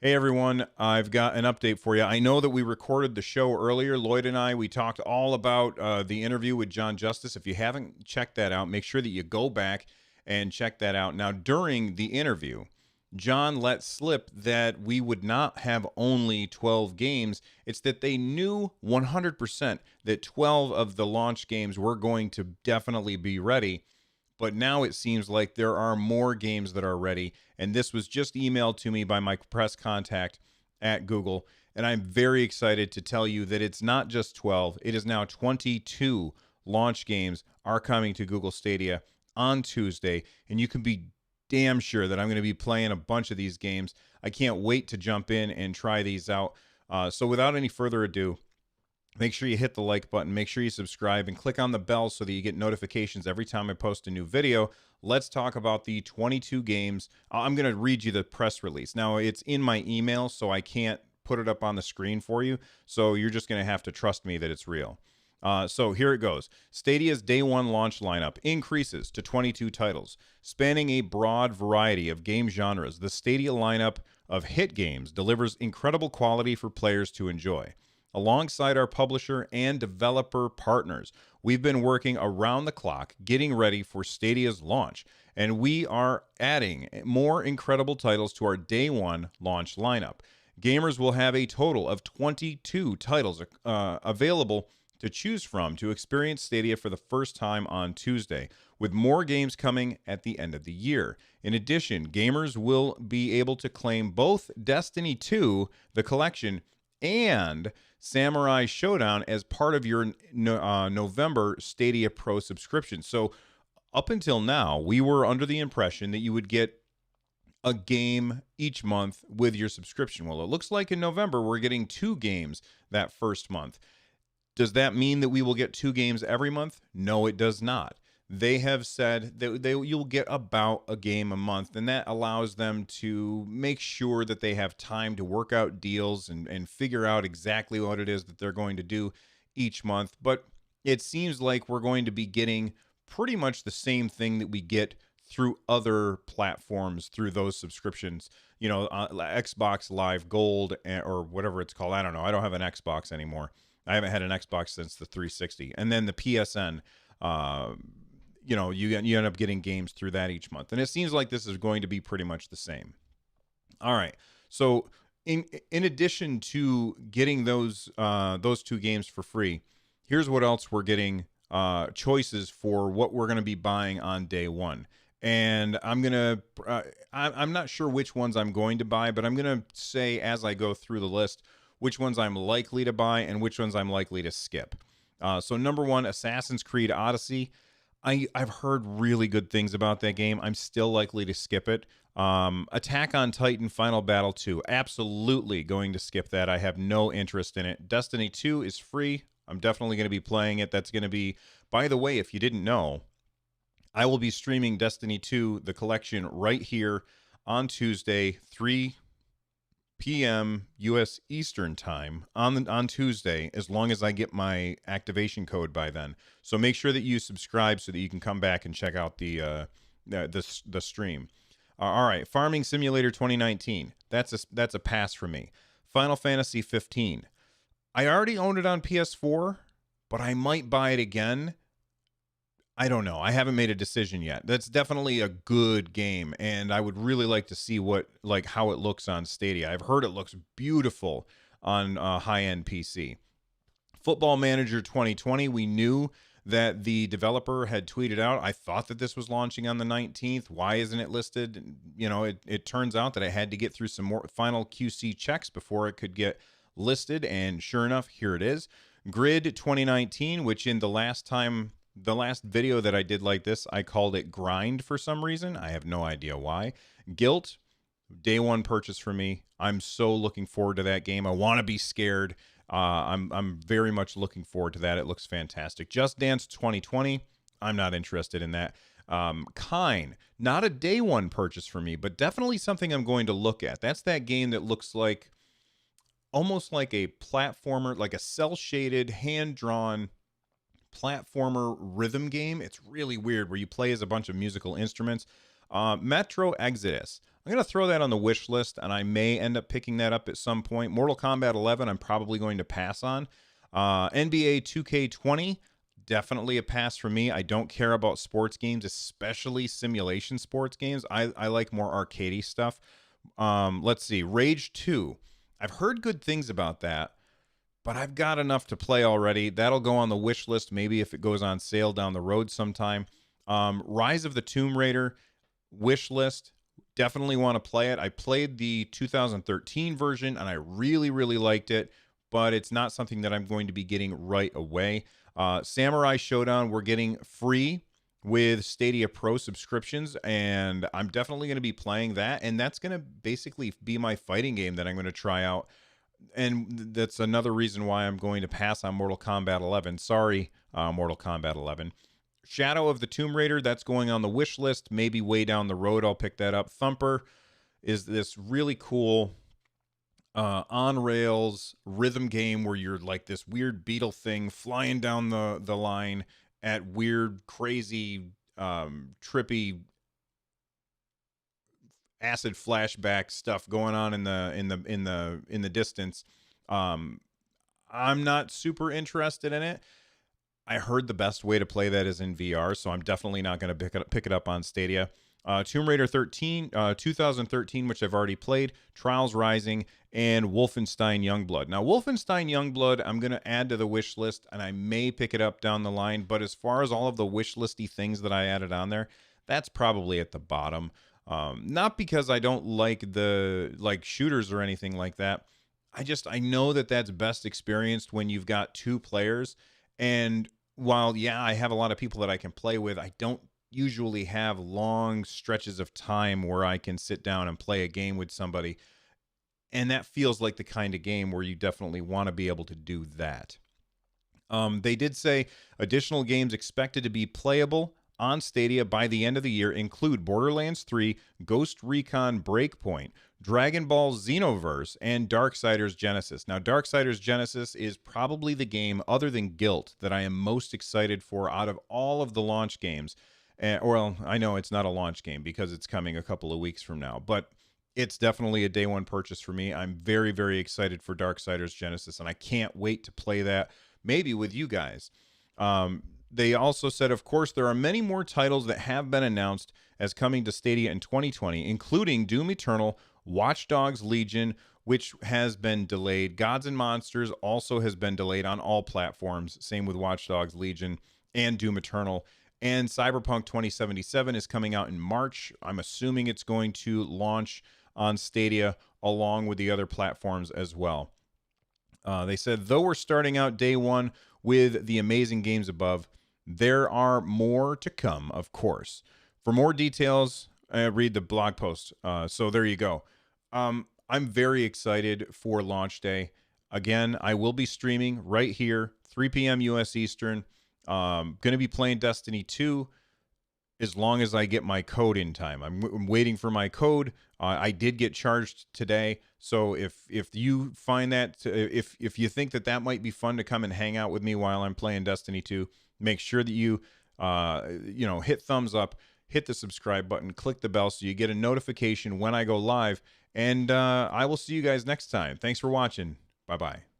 Hey everyone, I've got an update for you. I know that we recorded the show earlier. Lloyd and we talked all about the interview with John Justice. If you haven't checked that out, make sure that you go back and check that out. Now, during the interview, John let slip that we would not have only 12 games. It's that they knew 100% that 12 of the launch games were going to definitely be ready, but now it seems like there are more games that are ready. And this was just emailed to me by my press contact at Google. And I'm very excited to tell you that it's not just 12, it is now 22 launch games are coming to Google Stadia on Tuesday. And you can be damn sure that I'm going to be playing a bunch of these games. I can't wait to jump in and try these out. So without any further ado, make sure you hit the like button, make sure you subscribe, and click on the bell so that you get notifications every time I post a new video. Let's talk about the 22 games. I'm going to read you the press release. Now, it's in my email, so I can't put it up on the screen for you. So you're just going to have to trust me that it's real. So here it goes. Stadia's day one launch lineup increases to 22 titles, spanning a broad variety of game genres. The Stadia lineup of hit games delivers incredible quality for players to enjoy. Alongside our publisher and developer partners, we've been working around the clock getting ready for Stadia's launch, and we are adding more incredible titles to our day one launch lineup. Gamers will have a total of 22 titles available to choose from to experience Stadia for the first time on Tuesday, with more games coming at the end of the year. In addition, gamers will be able to claim both Destiny 2, the collection, and Samurai Showdown as part of your November Stadia Pro subscription. So up until now, we were under the impression that you would get a game each month with your subscription. Well, it looks like in November, we're getting 2 games that first month. Does that mean that we will get 2 games every month? No, it does not. They have said that you'll get about a game a month, and that allows them to make sure that they have time to work out deals and figure out exactly what it is that they're going to do each month. But it seems like we're going to be getting pretty much the same thing that we get through other platforms through those subscriptions. Xbox Live Gold or whatever it's called. I don't know. I don't have an Xbox anymore. I haven't had an Xbox since the 360. And then the PSN, you end up getting games through that each month. And it seems like this is going to be pretty much the same. All right. So in addition to getting those 2 games for free, here's what else we're getting choices for what we're going to be buying on day one. And I'm not sure which ones I'm going to buy, but I'm going to say as I go through the list which ones I'm likely to buy and which ones I'm likely to skip. So number 1, Assassin's Creed Odyssey. I've heard really good things about that game. I'm still likely to skip it. Attack on Titan Final Battle 2. Absolutely going to skip that. I have no interest in it. Destiny 2 is free. I'm definitely going to be playing it. That's going to be, by the way, if you didn't know, I will be streaming Destiny 2, the collection, right here on Tuesday, 3 p.m. U.S. Eastern Time on Tuesday, as long as I get my activation code by then. So make sure that you subscribe so that you can come back and check out the stream. All right, Farming Simulator 2019. That's a pass for me. Final Fantasy 15. I already own it on PS4, but I might buy it again. I don't know. I haven't made a decision yet. That's definitely a good game, and I would really like to see how it looks on Stadia. I've heard it looks beautiful on high-end PC. Football Manager 2020. We knew that the developer had tweeted out, I thought that this was launching on the 19th. Why isn't it listed? It turns out that it had to get through some more final QC checks before it could get listed, and sure enough, here it is. Grid 2019, which in the last video that I did like this, I called it Grind for some reason. I have no idea why. Guilt, day one purchase for me. I'm so looking forward to that game. I want to be scared. I'm very much looking forward to that. It looks fantastic. Just Dance 2020. I'm not interested in that. Kine, not a day one purchase for me, but definitely something I'm going to look at. That's that game that looks like almost like a platformer, like a cel-shaded, hand-drawn platformer rhythm game. It's really weird where you play as a bunch of musical instruments. Metro Exodus. I'm going to throw that on the wish list, and I may end up picking that up at some point. Mortal Kombat 11, I'm probably going to pass on. NBA 2K20, definitely a pass for me. I don't care about sports games, especially simulation sports games. I like more arcadey stuff. Let's see. Rage 2. I've heard good things about that, but I've got enough to play already. That'll go on the wish list, maybe if it goes on sale down the road sometime. Rise of the Tomb Raider, wish list. Definitely want to play it. I played the 2013 version and I really, really liked it, but it's not something that I'm going to be getting right away. Samurai Showdown, we're getting free with Stadia Pro subscriptions, and I'm definitely going to be playing that. And that's going to basically be my fighting game that I'm going to try out. And that's another reason why I'm going to pass on Mortal Kombat 11. Sorry, Mortal Kombat 11. Shadow of the Tomb Raider, that's going on the wish list. Maybe way down the road I'll pick that up. Thumper is this really cool on rails rhythm game where you're like this weird beetle thing flying down the line at weird, crazy, trippy acid flashback stuff going on in the distance. I'm not super interested in it. I heard the best way to play that is in VR, so I'm definitely not going to pick it up on Stadia. Tomb Raider 2013, which I've already played, Trials Rising, and Wolfenstein Youngblood. Now, Wolfenstein Youngblood, I'm going to add to the wish list, and I may pick it up down the line, but as far as all of the wish listy things that I added on there, that's probably at the bottom. Not because I don't like shooters or anything like that. I know that that's best experienced when you've got two players. And while, yeah, I have a lot of people that I can play with, I don't usually have long stretches of time where I can sit down and play a game with somebody. And that feels like the kind of game where you definitely want to be able to do that. They did say additional games expected to be playable on Stadia by the end of the year include Borderlands 3, Ghost Recon Breakpoint, Dragon Ball Xenoverse, and Darksiders Genesis. Now, Darksiders Genesis is probably the game, other than Guilt, that I am most excited for out of all of the launch games. Well, I know it's not a launch game because it's coming a couple of weeks from now, but it's definitely a day one purchase for me. I'm very, very excited for Darksiders Genesis, and I can't wait to play that, maybe with you guys. They also said, of course, there are many more titles that have been announced as coming to Stadia in 2020, including Doom Eternal, Watch Dogs Legion, which has been delayed. Gods and Monsters also has been delayed on all platforms. Same with Watch Dogs Legion and Doom Eternal. And Cyberpunk 2077 is coming out in March. I'm assuming it's going to launch on Stadia along with the other platforms as well. They said, though we're starting out day one with the amazing games above, there are more to come, of course. For more details, read the blog post. So there you go. I'm very excited for launch day. Again, I will be streaming right here, 3 p.m. U.S. Eastern. Going to be playing Destiny 2 as long as I get my code in time. I'm waiting for my code. I did get charged today, so if you find that, if you think that might be fun to come and hang out with me while I'm playing Destiny 2, make sure that you hit thumbs up, hit the subscribe button, click the bell so you get a notification when I go live, and I will see you guys next time. Thanks for watching. Bye-bye.